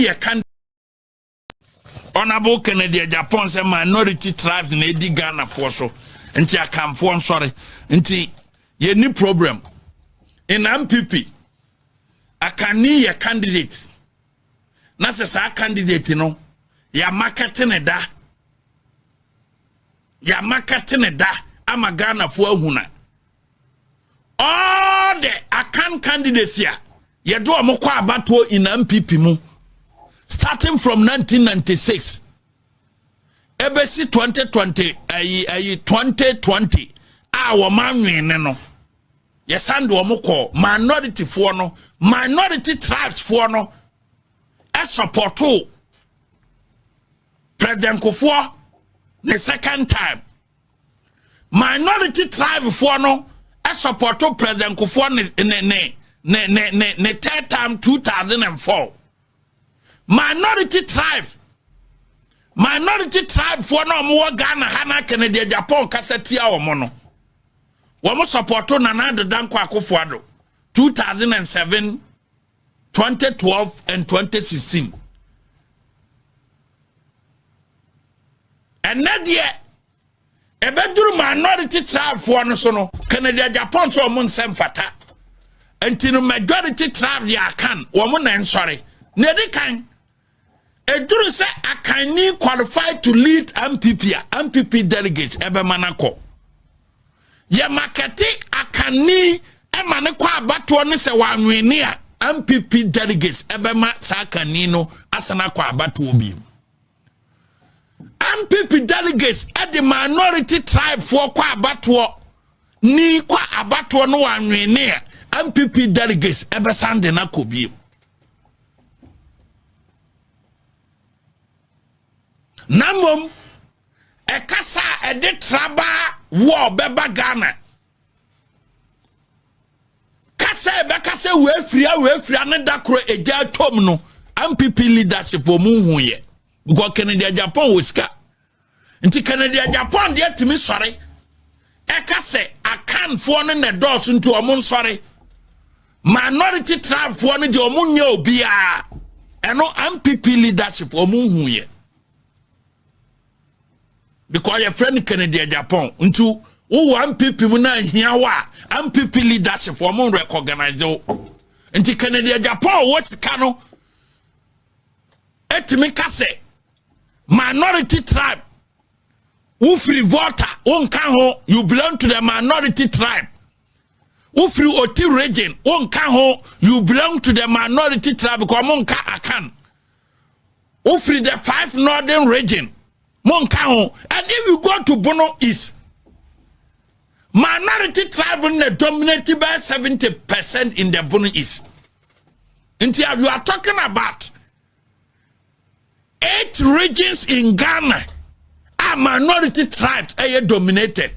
ye can Honorable Kennedy Japan say minority tribes in Edi Ghana for so. Nti akamfo I'm sorry. Nti ye ni problem. In MPP, akani ye candidate. Na se sa candidate no, ya marketing da. Ya marketing da ama Ghana for huna. All the akan candidates here, ye do amokwa abato in MPP mu. Starting from 1996, ebesi 2020, our man no. Yes, and wamoko minority for no, minority tribes for no. A support President Kufuor the second time. Minority tribe for no. A support President Kufuor ne third time 2004. Minority tribe for no more Ghana Hana Kennedy Japan Kassetia or Mono. Wamo supporto Nana Danko Akufo-Addo 2007, 2012, and 2016. And that year, a bedroom minority tribe for no sono Kennedy Japan so mon semfata. Until majority tribe ya can woman sorry. Nedi kan Eduru say akani qualified to lead MPP delegates ebe manako. Ye maketi akani emane kwa abato ne se wanwini a MPP delegates ebe ma sakani no asana kwa abato obi. MPP delegates at the minority tribe for kwa abato ni kwa abato no wanwini a MPP delegates ebe sande na kobi. Namom ekasa ede traba wo beba Ghana kasa ebe kasa we free ne dakro eja tom no MPP leadership omu huye because Kennedy Japan woska nti Kennedy Japan de timi sori ekase akan fo no ne dos nti omu sori minority tribe fo no de omu nya obia eno MPP leadership omu huye. Because your friend Kennedy Japan into MPP muna hiawa MPP leadership for mon recognize until Kennedy Japan what's kano etimi kase minority tribe who free voter won ho you belong to the minority tribe who free Oti region won ho you belong to the minority tribe because monka akan who free the 5 northern region. And if you go to Bono East, minority tribe dominated by 70% in the Bono East. Until you are talking about 8 regions in Ghana are minority tribes dominated.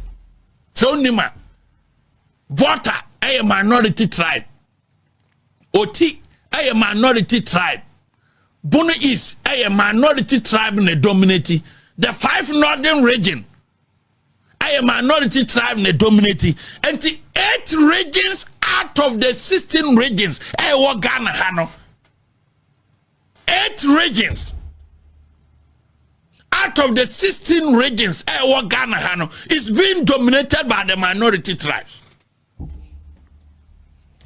So Nima, Volta a minority tribe. Oti a minority tribe. Bono East a minority tribe in the dominated. The 5 northern region, I am minority tribe in the dominating, and the 8 regions out of the 16 regions, I want Ghana Hano. 8 regions out of the 16 regions, I want Ghana Hano is being dominated by the minority tribes.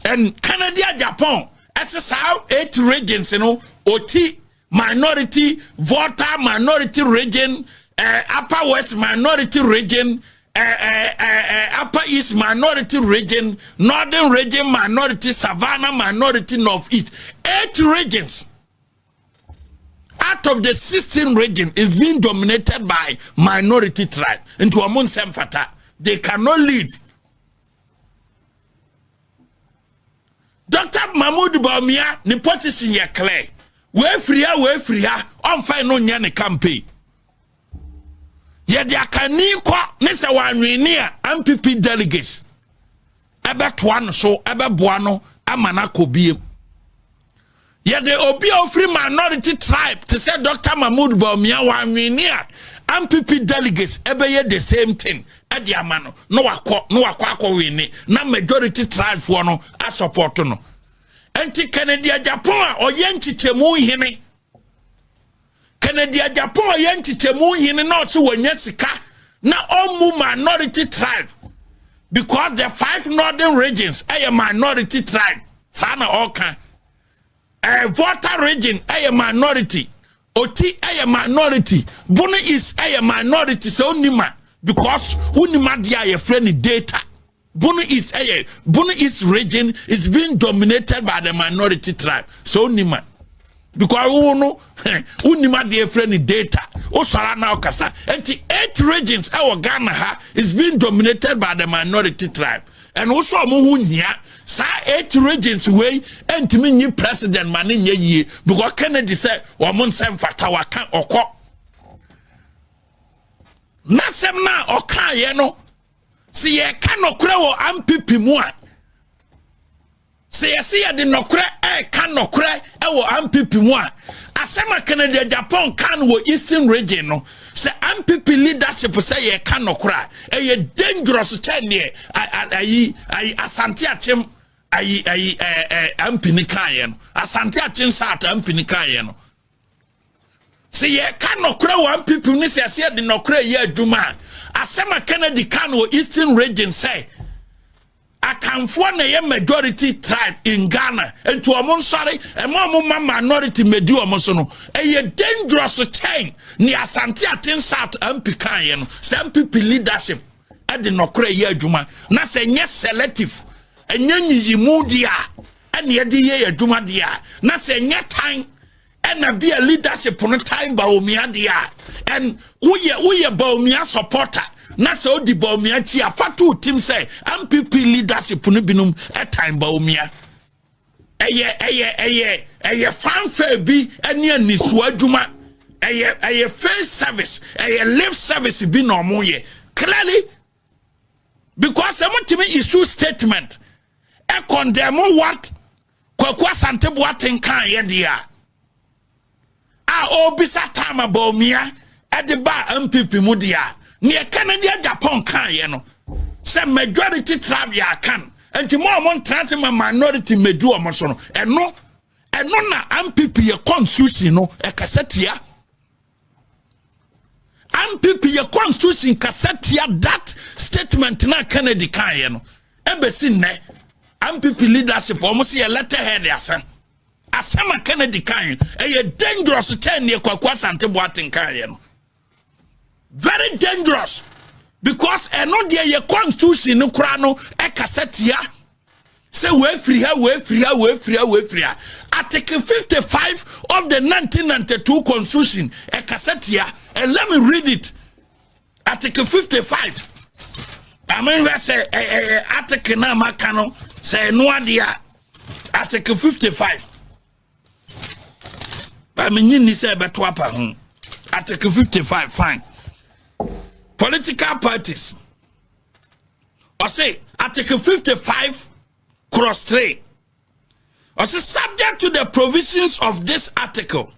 And Canada, Japan, that's how 8 regions, you know, Oti. Minority voter minority region, upper west minority region, upper east minority region, northern region minority, savannah minority, northeast. 8 regions out of the 16 regions is being dominated by minority tribe. Into Amun Semfata, they cannot lead. Dr. Mahmoud Bawumia, the position is clear. We free, on fine no nyane campaign. Yet there can kwa nisa wanwinia MPP delegates. Ebe tuano so ebe buano amana kobi. Yet the obi free minority tribe to say Dr. Mahmoud Bawumia wanwinia MPP delegates ebe ye the same thing. Edi amano no wakwa wini na majority tribe for no a support no. Anti Canada Japan or Yanchi Chemu hine Canada Japan yentichemu hine na so wanya sika na omu minority tribe because the 5 northern regions are a minority tribe sana oka voter region a minority Oti a minority Bono is a minority so nima because unima dia your friend data Bono East region is being dominated by the minority tribe so nima because unima dia friend data osara na okasa and 8 regions our Ghana is being dominated by the minority tribe and also amuhunya sa 8 regions way and to me president mani ye because Kennedy said wamon sem fata waka okọ na sem na oka ye no si ye ka nokura wo ampipi mu a si ye de nokura ka nokura wo ampipi mu a asema Kennedy Japan kan wo eastern region no se MPP leadership say ye ka nokura ye dangerous ten ye ayi asante achem ayi ampini kan ye no asante achem sat ampini kan ye no se ye ka nokura wo MPP ni se de nokura ye adwuma asema Kennedy kan wo eastern region say akamfo na ye majority tribe in Ghana and to amon sorry e mo minority medu omo so no e dangerous chain ni asante aten south MP kan ye no MPP leadership e de nokra ye adwuma na se nye selective enye nyiyimu dia ene ye de ye adwuma dia na se nye tan ena be a leadership no time ba omia dia and we ba omia supporter na so di ba omia ti afatu team say MPP leadership no binum e time ba omia eye fanfare bi ene anisu adwuma eye face service eye lip service bi no mo ye clearly because something issue statement e condemn what Kwaku Asante Boateng kan ye dia obisa time ba omia e de ba MPP mu dia ne Canada Japan kan ye no se majority tribe ya kan enti mo transfer minority medu omo so no eno na MPP ye constitution no e kasetia MPP ye constitution kasetia that statement na Kennedy kan ye no ebesi ne MPP leadership omo se ye letterhead asan asema Kennedy kan e dangerous ten ye Kwaku Asante Boateng kan ye no very dangerous because eno de ye constitution no kra no e kasetia say we free article 55 of the 1992 constitution e kasetia and let me read it article 55 I mean we say article na makano say no adia article 55 I mean you say beto apa article 55 fine. Political parties. I say Article 55 cross 3. I say subject to the provisions of this article,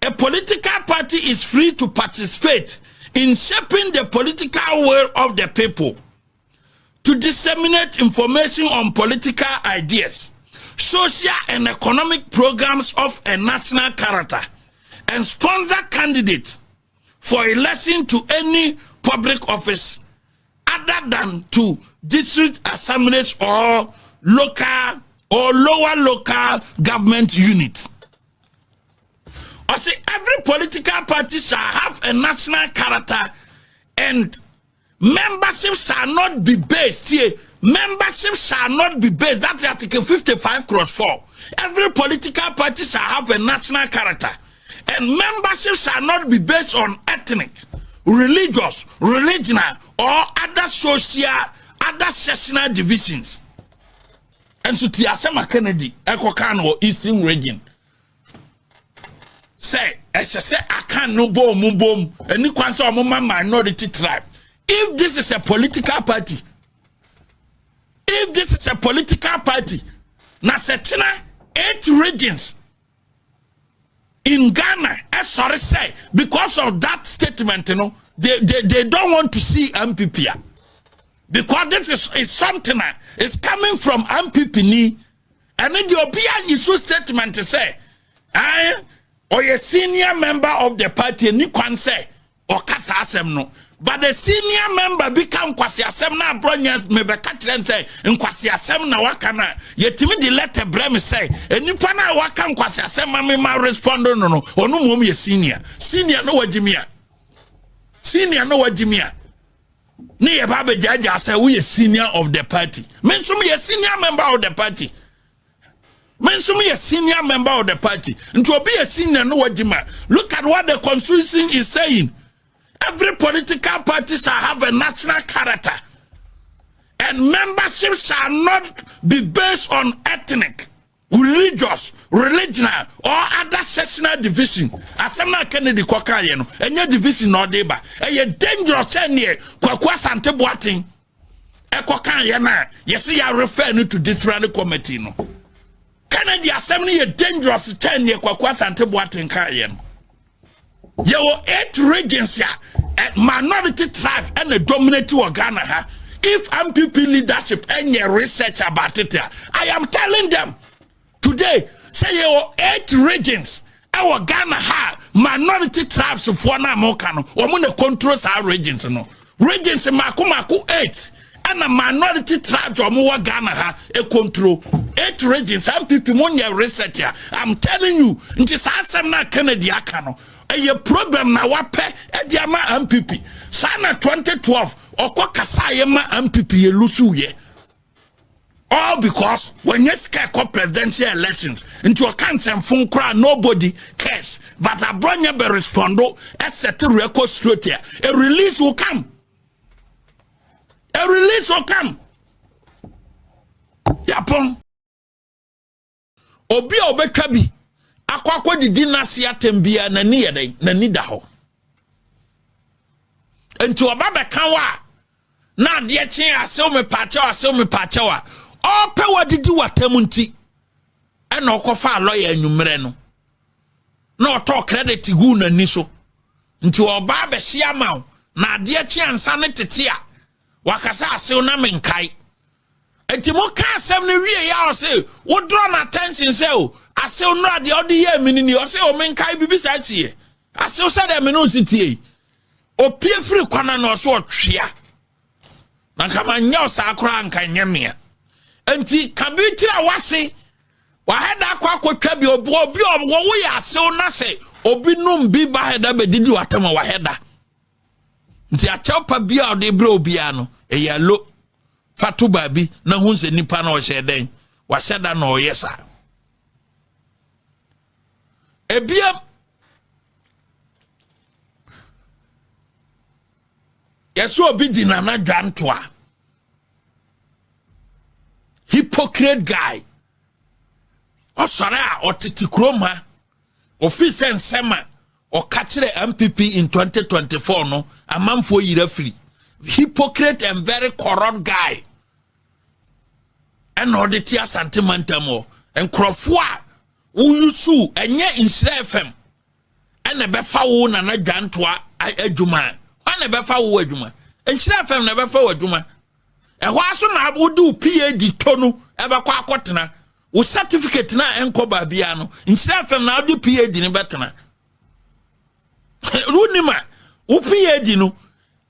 a political party is free to participate in shaping the political will of the people, to disseminate information on political ideas, social and economic programs of a national character, and sponsor candidates for election to any public office other than to district assemblies or local or lower local government units. I say every political party shall have a national character and membership shall not be based here. Membership shall not be based. That's Article 55 cross 4. Every political party shall have a national character and membership shall not be based on ethnic, religious, regional, or other social, other sectional divisions. And so Tiasema Kennedy, Ekokan or Eastern region. Say, as I say, I can't no boom, and you can't say minority tribe. If this is a political party, now China 8 regions in Ghana, sorry say, because of that statement, you know, they don't want to see MPP. Because this is something that is coming from MPP, and then the Obia issue statement to say, or a senior member of the party ni kwan say or kasa asem no. But the senior member become kwasi asem na bronya me be ka kire say nkwasi asem na waka na yetimi di letter brem say enipa na waka nkwasi asem ma respond no onu mom ye senior no wagimia senior no wagimia ni ye ba be jaja say we senior of the party men so me senior member of the party men so me senior member of the party nto obi a senior no wagima. Look at what the constitution is saying. Every political party shall have a national character, and membership shall not be based on ethnic, religious, regional, or other sectional division. Asemna Kennedy kwaka ye no, enye division no deba. Eye dangerous enye kwakwa sante boating. E kwaka ye na, yesi ya refer no to disciplinary committee no. Kennedy asemna ye dangerous enye kwakwa sante boating ka ye no. There were 8 regions here, a minority tribe and a dominating Ghana. If MPP leadership and your research about it, I am telling them today, say there were 8 regions. Our Ghana have minority tribes of one Mokano, or when the controls our regions. No regions in Makumaku 8. And a minority tribe of more Ghana ha a control 8 regions. Some people want your research here. I'm telling you, it is awesome na Kennedy Akano. A program na wape ediama MPP. Sana 2012 okwa kasayema MPP ye lusu ye. All because when you scare presidential elections into a cancer phone cry, nobody cares. But a bronya be respondo et set record straight here. A release will come. A release will come. Yapon. Obi obekabi. Akwakwa di dinasi atembia na ni yede na ni da ho. Enti oba beka wa na de chen ase o me pacha wa. O pe wadidi watam nti. E na okofa lawyer anwumre no. Na oto credit gu na ni so. Nti oba be hia ma na de chen ansa ne tete a. Wakasa ase na menkai. Enti mo ka asem ne wie ya o se wo draw na attention se o ase o no ade odi ye minini o se o menkai bibi sa tie ase o se de me no sitie o pie free kwana no so otwea na kama nya o sa akora anka nyamea enti kabitira wase wa heda akwa bi obi wo ya ase o na se obi num bi ba heda be didi watama wa heda nti achopa bia o de bre obi ano e yalo fatu babi na hunse nipa na o hyeden wa hyeda na o yesa ebia yeso obi di na dwantoa hypocrite guy osore a otiti kroma office ensema o kachire MPP in 2024 no amamfo yira free hypocrite and very corrupt guy and auditia sentimental and crofua uyusu enye Insira FM ene befa wo na dwantoa adwuma ene befa wo adwuma Insira FM na befa wo adwuma ehwo aso na abodu PhD tonu ebekwa akotena wo certificate na enko babia no Insira FM na odi PhD ni betena runima wo PhD no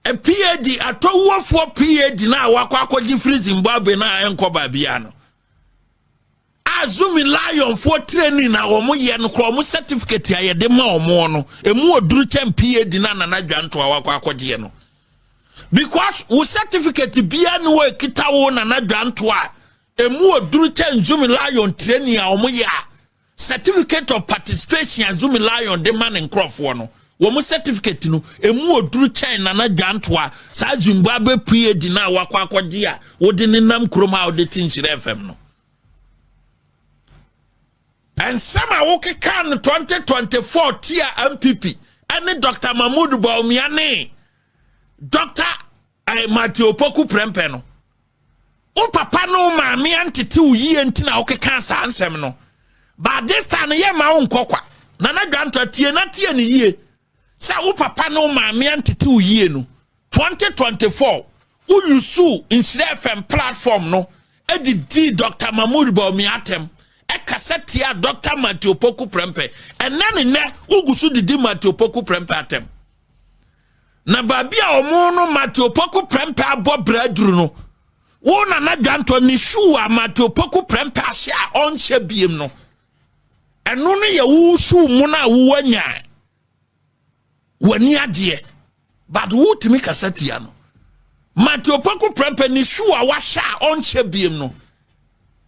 a PhD atowo for PhD na wakwa akodi free Zimbabwe na enko babia no Azumi Lion for training na omo ye no kro omo certificate ayede ma omo no emu oduru chem PhD na dwanto wakwa akodi no because wo certificate bia no we kita wo na dwanto a emu oduru chem Azumi Lion training a omo ye certificate of participation Azumi Lion de man nkrofo no wo mo certificate no emu oduru chem na dwanto a sa Zimbabwe PhD na wakwa akodi a wo de nenam kroma wo de Insira FM no. And some are walking can 2024 tier MPP and Dr. Mahmoud Bawumia Dr. Matthew Poku Prempeno. O papa no ma me antiti uyi entina o keka sa ansem no. But this time ye ma won kokwa. Nana granto tie na tie ni yie. Sa o papa no ma me antiti uyi no. 2024 u yusu Insira FM platform no. Edi Dr. Mahmoud Bawumia atem. cassette ya Dr. Matthew Poku Prempe and then ne ugusu didi Matthew Poku Prempe atem na babia omono Matthew Poku Prempe abo bradru no wo na na dwanto ni shuwa Matthew Poku Prempe ahye a onhye biem no eno no ye wo shu mu na wo anya wani agye but wo timi cassette ya no Matthew Poku Prempe ni shuwa wa hye a onhye biem no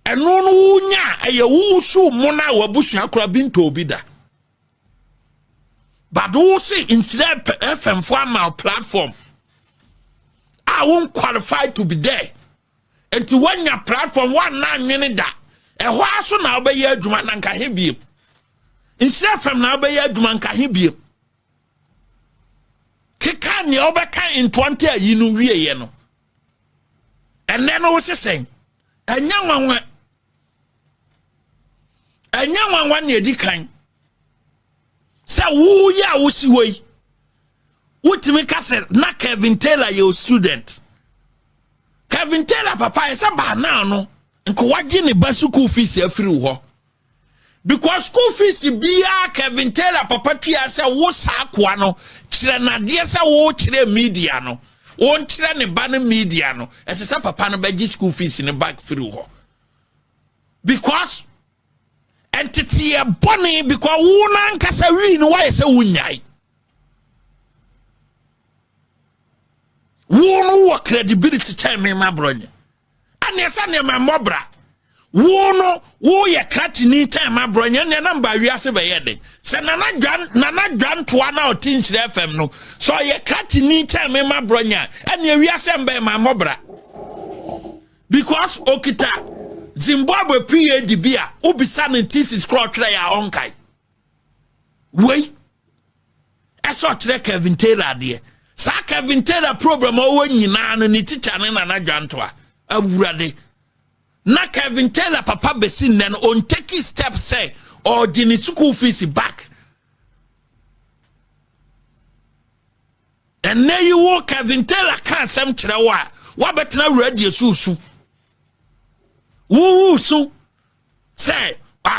eno no wunya eye wusu mu na wabusu akora binto obida but wo see instead FM for my platform I won't qualify to be there and to when your platform 1 9 minute da e ho aso na obeye adwuma na nka he biem instead FM na obeye adwuma nka he biem kika ne obeka in 20 ayi no wie ye no and then wo say anya nwanwa ne edikan sa wo ya wo si hoi wotimi ka se na Kevin Taylor your student Kevin Taylor papa esa ba na no nko wage ne ba school fees afiri ho because school fees bia Kevin Taylor papa tua se wo sa akoa no kire na de se wo kire media no won kire ne ba no media no ese se papa no ba gi school fees ne back free ho because entity a bonny because wuna nkasa wi no why say wunyai wunu wo credibility time me ma bronye anesa ne ma mobra wunu wo ye kratini time ma bronye ne namba wiase be yede se nana dwan to na otinchire FM no so ye kratini time me ma bronya ane wiase mbe ma mobra because okita Zimbabwe PhD bia ubisa ne thesis crowd try ya onkai wey eso kire Kevin Taylor de sa Kevin Taylor problem o nyina no ni teacher ne na dwantoa awurade na Kevin Taylor papa besin nen on take step say or the school fees back and now you walk Kevin Taylor can't some kire wa betna radio susu woo so say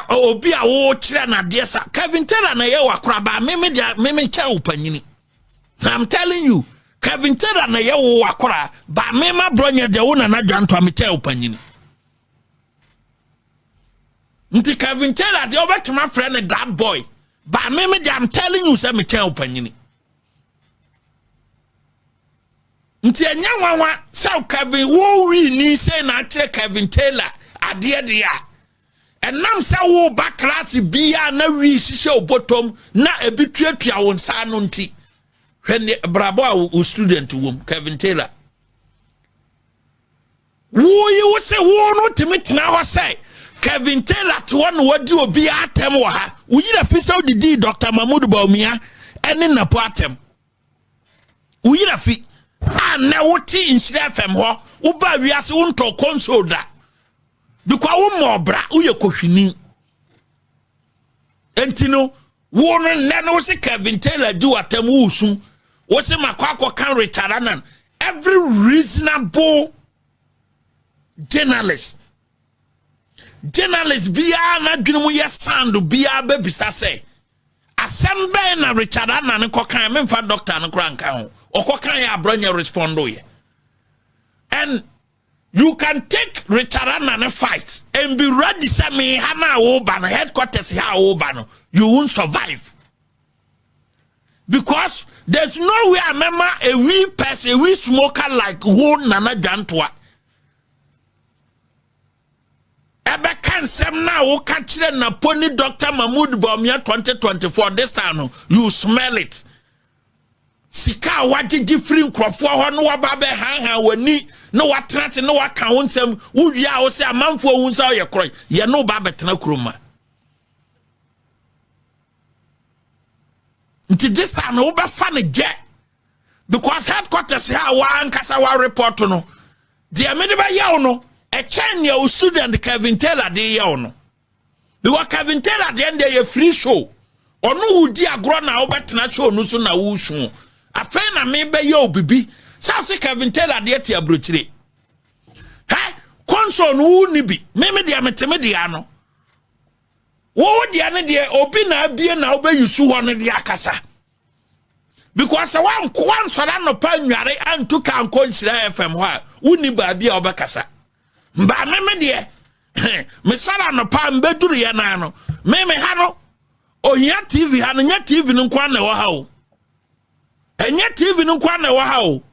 obi a wo kire na de sa Kevin Taylor na ye wakora ba me che upanyini I'm telling you Kevin Taylor na ye wo wakora ba me ma bronya de wo na dwanto me che upanyini nti Kevin Taylor de obetuma friend that boy ba me I'm telling you say me che upanyini nti anya nwanwa say Kevin wo wi ni say na kire Kevin Taylor adie dia enam say wo ba class bia na wi hihye obotom na ebituatua won sa no nti hwene brabo a student wom Kevin Taylor wo yi wo say wo no timitena ho say Kevin Taylor to one wadi obi atem wo ha wo yira fi say didi Dr. Mahmoud Bawumia ene na po atem wo yira fi na woti inshire FM ho wo ba wiase wo nto console da because wo mobra wo ye kohwini entino wo no se Kevin Taylor do atem wo su wo se makwakọ kan Richard Anan every reasonable journalist bia na dwenu ye sound bia ba bisa say assemble na Richard Anan ko kan me fa doctor no kran kan ho okokan ya bronya respondo ye and you can take Richard Anan fight and be ready say me hana wo ba no headquarters ha wo ba no you won't survive because there's no way I remember a wee person a wee smoker like who Nana Jantua ebe kan sem na wo ka kire na pony Dr. Mahmoud Bawumia 2024 this time you smell it sika wagigi free nkrofo ho no waba be han wani no watrate no waka wonsem wo wia wo se amanfo hu nsa ye kroy ye no ba betena kuroma nti this time wo be fa ne je because headquarters ha wa ankasa wa report no de me de ba yaw no e chen ya student Kevin Taylor de yaw no because Kevin Taylor de end ye free show onu hu di agro na wo betena show no so na wo su afei na me be yo bibi say Kevin Taylor de tia brochire ha console no ni bi me de ameteme de ano wo de ane de obi na abie na obe yusu ho no de akasa because one sora no pa nware antu kan konhyira FM ho a woni ba bia obekasa mba me de me sara no pa mbeduru ye na no me ha no ohia TV ha no nya TV no kwa na wo ha o enya TV no kwa na wo ha o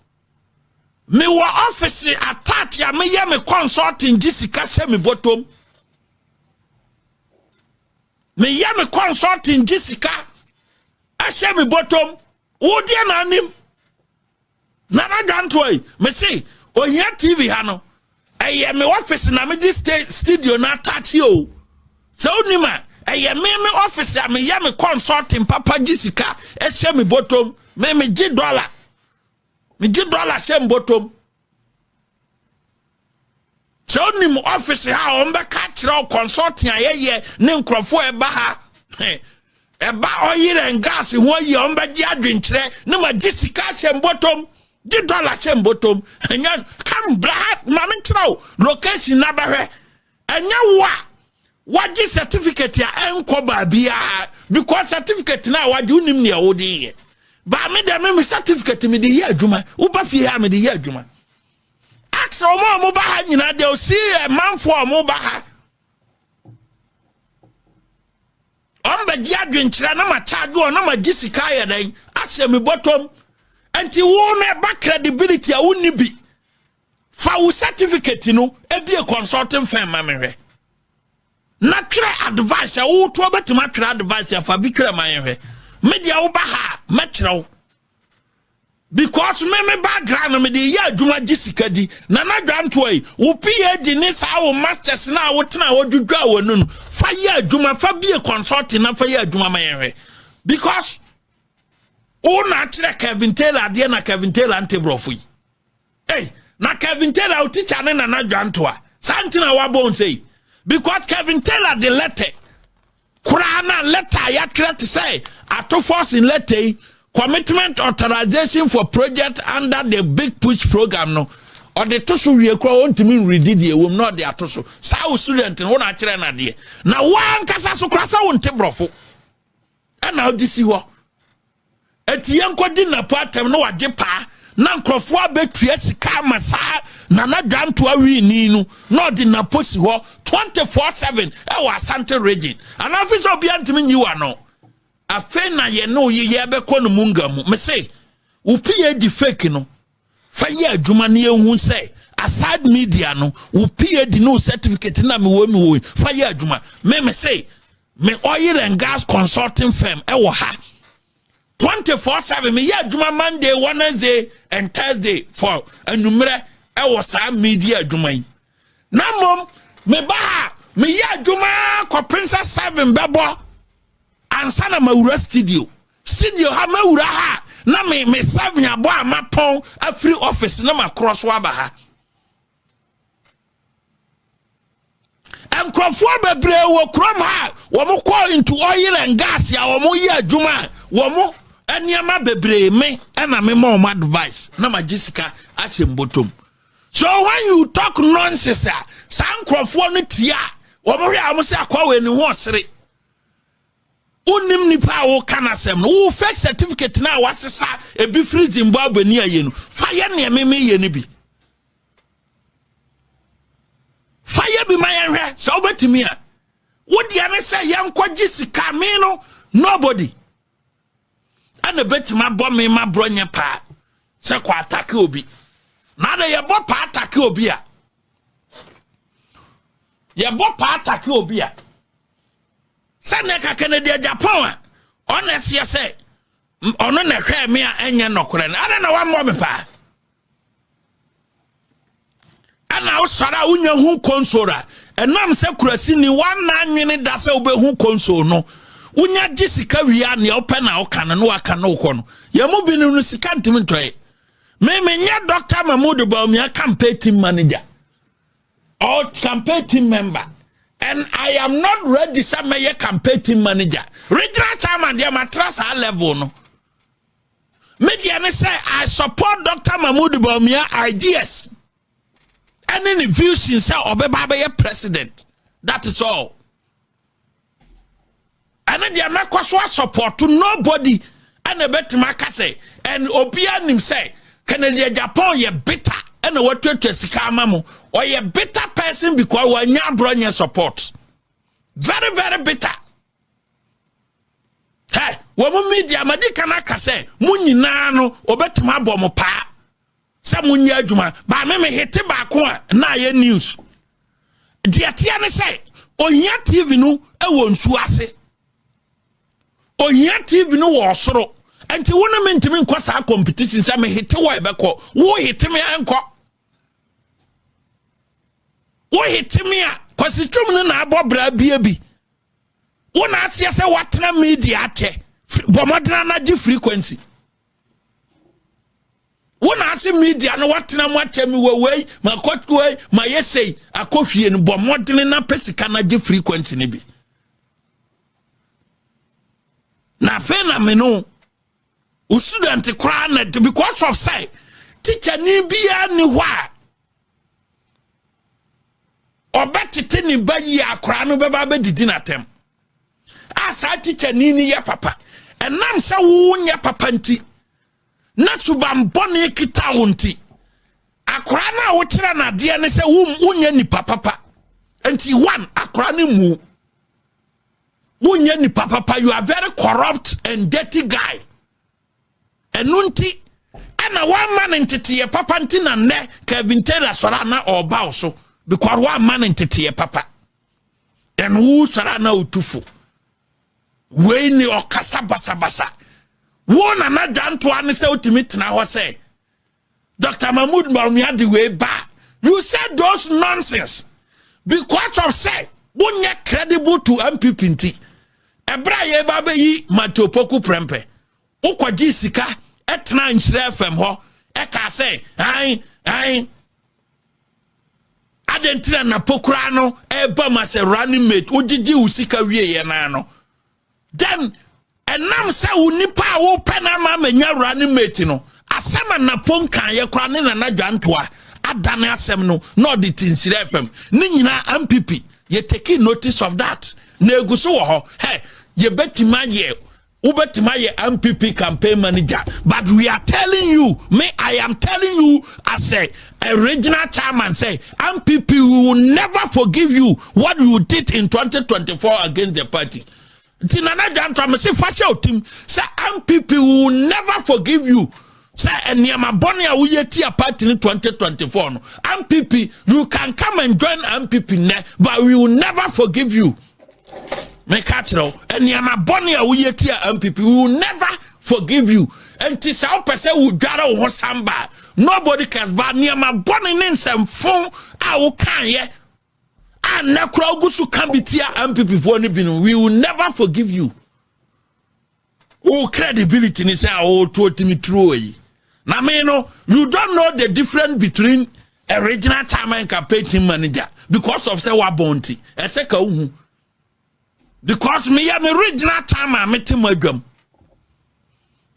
me wo office attach ya me ye me consulting Jessica she me bottom me ye me consulting Jessica a she me bottom wo dia na anim na dantoi me say ohia TV ha no eye me office na me this studio na attach yo so onima eye me office ya me ye me consulting papa Jessica e she me bottom me $10 me $10 she me bottom so onima office ha o mbe ka kire consulting ayeye ne nkrofo e ba ha eba oil and gas ho yi o mbe gi adwenkyere ne ma Jessica she me bottom $10 she me bottom enya kam bra ma me kire location na bahwe enya what certificate ya enko ba bia because certificate na waje unim ne awodi ye ba me de me certificate me de ye adwuma wo ba fie ha me de ye adwuma axa mo ba ha nyina de o si manfo mo ba ha on ba di adwenkyira na ma charge o na ma Jessica ya dan ahyɛ me bottom anti wo na ba credibility a wonni bi fa wo certificate no e bi a consulting firm ma me hwɛ na kire advice a wo to betima kire advice afa bi kire man hwe media wo ba ha mekire because me background me de ya adwuma Jessica di na dwanto ai wo PhD ni sa wo masters na wo tena wo dwudwa wo nu fa ya adwuma fa bi consulting na fa ya adwuma man hwe because o na kire Kevin Taylor de na Kevin Taylor antebrofu yi na Kevin Taylor o teacher ne na dwanto a santina wa bon sei because Kevin Taylor the letter Kurana letter ya create say ato force in letter commitment authorization for project under the big push program no or the toso we kwa ontimi read the wom no the atoso sa student no na kire na de na wan kasa so krasa won tebrofo ana odisi ho etiyen kodi na patem no waje pa na nkrofo abetua sika masa na dwanto awi ni nu no de na posi ho 24/7 e wa Asante region and officer obi antimi nyiwa no afe na ye no ye be ko no munga mu me say wo PhD fake no fa ye adwuma na ehun say aside media no wo PhD no certificate na me wo fa ye adwuma me say me oil and gas consulting firm e wo ha 24/7 me ye adwuma Monday, Wednesday and Thursday for enumere e wo sa media adwuma yi na mom me ba ha me ye adwuma ko Princess 7 bebo ansa na mawura studio ha mawura ha na me 7 abo amapon afri office na ma cross wa ba ha enkrofo bebre wo krom ha wo mo call into oil and gas ya wo mo ye adwuma wo mo eniama bebre me na me mo advice na ma Jessica ahyem bottom. So when you talk nonsense san krofo no tia wo mo hwe amose akwa we ni ho sere unim nipa wo kanasem no wo fake certificate na wasesa e bi free Zimbabwe ni ayenu fa ye ne me ye ni bi fa ye bi mayen hwe so obetimi a wo dia ne say yankwaji sika me no nobody ana betima bo me ma bronya pa se kwa attack obi na da ye bo pa attack obi a ye bo pa attack obi a saneka Canada Japan honest ye say ono na hwe me a enye nokore na ada na wa mo me pa ana usara unya hu konsora enam se kurasi ni wan na nwene da se obehu konso no unya Jessica wia ne opa na oka no aka no uko no ya mu bi no sika ntimi ntoye me nya Dr. Mahmoud Bawumia campaign team manager or campaign team member. And I am not ready to be a campaign team manager. Regional chairman, they are matras high level. No. Media say I support Dr. Mahmoud Bawumia ideas. Any views in say Obebabe president. That is all. and the America support to nobody and a better Macase and Opian him say Canada Japan ye bitter and what to Sikamamu or ye bitter person because when ya bring your support. Very, very bitter. Hey, woman media Madikana say, Muninano, Obetima Bomo pa. Some Munya Juma, but me hit Bakwa, na ye news. Diatiane say, Onya TV no, a won suase. Onya TV no was soro. And to one mean to me, cause our competition, some hit to Webeko, who hit me uncle. Who hit me, cause it's true na Bobra baby. One asia say what na media che, Bomadana energy frequency. One asia media no what na watch me way, my court way, my essay, a coffee and Bomodana pesicanaji frequency nibi. Na fena me no. Student crown because of say teacher ni bia ni hwa obetete ni bayi akra no beba be didi na tem asa teacher ni ya papa enam se wo nya papa nti na subam bone kita wonti akra na wo kire na de ne se wo nya ni papa nti one akra ni mu wo nya ni papa you are very corrupt and dirty guy. Enunti ana one man entity papa ntina ne Kevin Taylor sora na oba so because one man entity papa and who sora na utufu we ni okasa basa wona na danto an se ultimate na ho say Dr. Mahmoud Bawumia the way back you said those nonsense because of say wonye credible to MPP nti ebra ye ba be yi Matopoku prempe ukwaji sika etna nchire FM ho e ka say ai adentina na pokura no e ba ma se running mate ojiji usika wie ye na no then enam say unipa wo pena ma manya running mate no asema na ponkan ye kra ne na dwantoa adane asem no no de tinchire FM ni nyina MPP ye take notice of that na eguso wo ho hey ye betima ye Ubetimaye MPP campaign manager, but we are telling you, I am telling you as a regional chairman say, MPP will never forgive you what you did in 2024 against the party. Tinana Jantra say fashion team say MPP will never forgive you. Say Enyama Bonia Uyetia party in 2024. No. MPP, you can come and join MPP, but we will never forgive you. Make catro and yana bonia uyetia MPP will never forgive you. And tis our person who gather on samba. Nobody can buy near my bonnie in some phone. I will can ye. And na crowgusu can be tia MPP for anything. We will never forgive you. Oh, credibility is our told me true. Now, you don't know the difference between a regional chairman and campaign team manager because of say bounty. A second. Because me am a regional time I met him agam.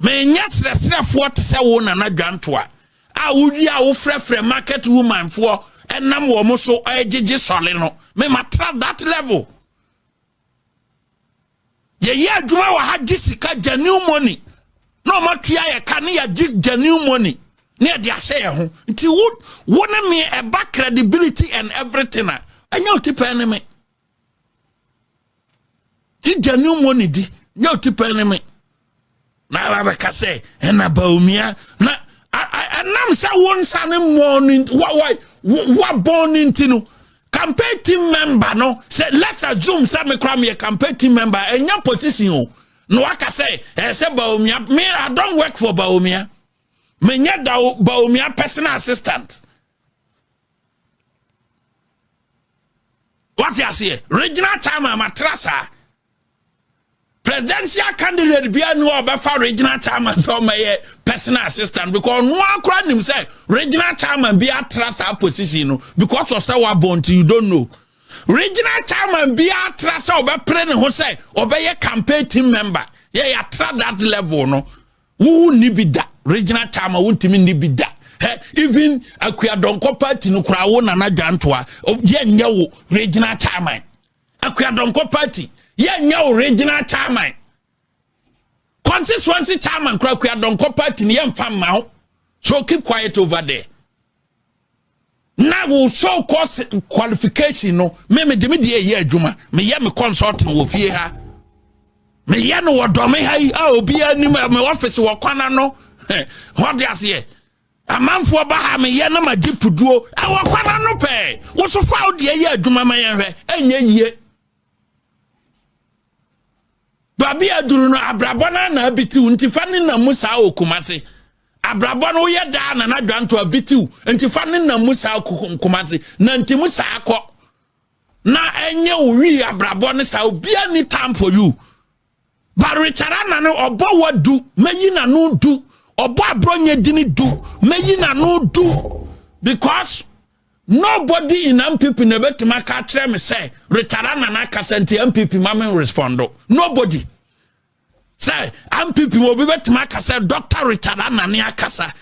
Me yes resref what say wona na dwantoa. A wudi a wo frefre market woman for enam wo mo so agege sole no. Me matra that level. Ye adwuma wa ha gisika genuine money. No matua ye kan ya genuine money. Ne de ase ye ho. Nti wona me e back credibility and everything. Anya otipa ne me. Genuine money di no tipa ne me na ba ka say na Bawumia na anam say won sane morning what born into no campaign team member no say let's assume say me kra me campaign team member enya position o no aka say say Bawumia me I don't work for Bawumia me nya da Bawumia personal assistant what you say regional chairman matrasa presidential candidate be no obefa regional chairman so my personal assistant because no akra nim say regional chairman be atras position no because of say wabonti you don't know regional chairman be atras obepre ne ho say obeye campaign team member yeah atra that level no who ni bi da regional chairman wontimi ni bi da even Akuadonko party no kra wo na dwantoa ye nya wo regional chairman Akuadonko party nya original chairman constituency chairman kura don ko party ne yemfa ma so keep quiet over there now will show course qualification no me de ye adwuma me ye me consulting wo fie ha me ye no wodome ha obi ani me office wo kwana no what dey say amanfo ba ha me ye na magipuduo wo kwana no pe wo so fa wo de ye adwuma ma ye hwe anya yie babi aduru no abrabona na abitiu ntifa ne na musa okumase abrabona wo ye da na na dwanto abitiu ntifa ne na musa okumase na ntimu sa akọ na enye wi abrabona sa obi ani time for you barichara na no obo wadu meyi na no du obo abronye dini du meyi na no du because nobody in MPP never to make a tell me say retara na kasenti MPP mama respondo nobody say MPP will be to make say Dr. Retara na ne akasa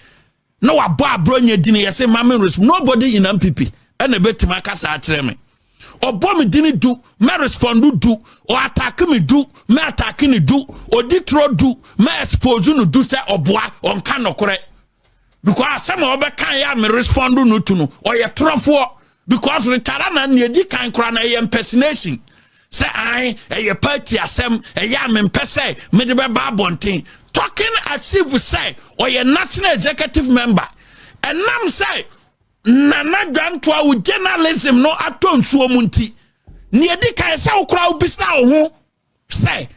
no abo abronye dini ye say mama respond nobody in MPP and a bit to make a tell me obo me dini do me respondu do or attack me do me attack ni do or ditro do me expose no do say oboa on kan no correct because some obe kan ya me respondu no to no or ye trofo because retara na ne di kan kra na ye impersonation say I ye party asem ya me mpese me de be babonten talking as if we say or ye national executive member and nam say nana dwanto a journalism no atonsuo munti ne di kan say ukra ubisa ho say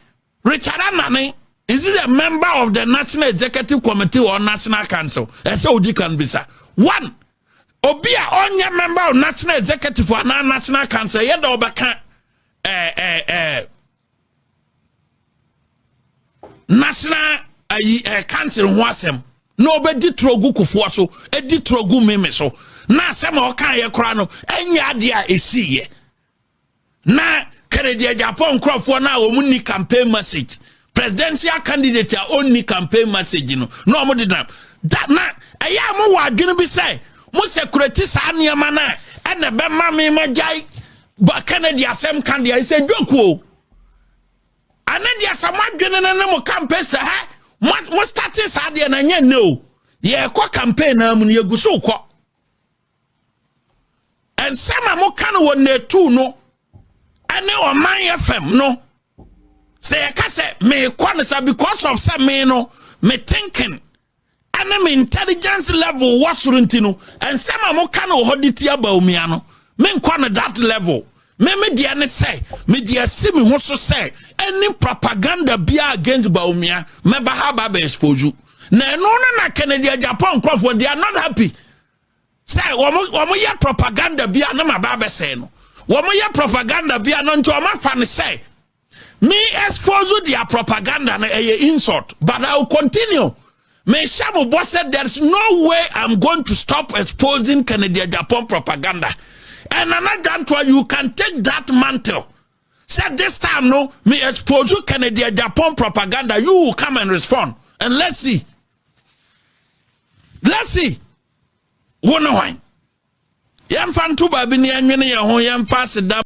Richard Anane is he a member of the National Executive Committee or National Council? Say odi kan bisa one obi a onye member of National Executive or National Council ye da obaka National Council ho asem no obedi trogu kufuo so edi trogu meme so na asem o kan ye kora no enya ade a esiye na Kennedy Japan crofo na omuni campaign message presidential candidate a only campaign message no mo de that na eya mo wa adwene bi say mo security sa niam na e na be ma me magyai ba Kennedy asem kan dia say dwoku anadi asem adwene na mo campaign sa ha mo start sa de na nya no ye kwa campaign na mu ye guso kwa and some mo kan won na tu no ane o man FM no say I can say me kwanisa because of say me no me thinking and me intelligence level was runtino and some mo kan o hoditi aba omia no me kwana that level me dia ne say me dia see me ho so say any propaganda bia against baumia me ba ha ba expose you na no na Kennedy Japan Crawford they are not happy say omo ya propaganda bia na ma ba say no womo ya propaganda bia no nto ma fa ne say me expose their propaganda na insult but I will continue me shamo boss said there's no way I'm going to stop exposing Kennedy Japan propaganda and another you can take that mantle said this time no me expose you Kennedy Japan propaganda you will come and respond and let's see wono why yam fan to ba bi ne anwene ye ho yam pass down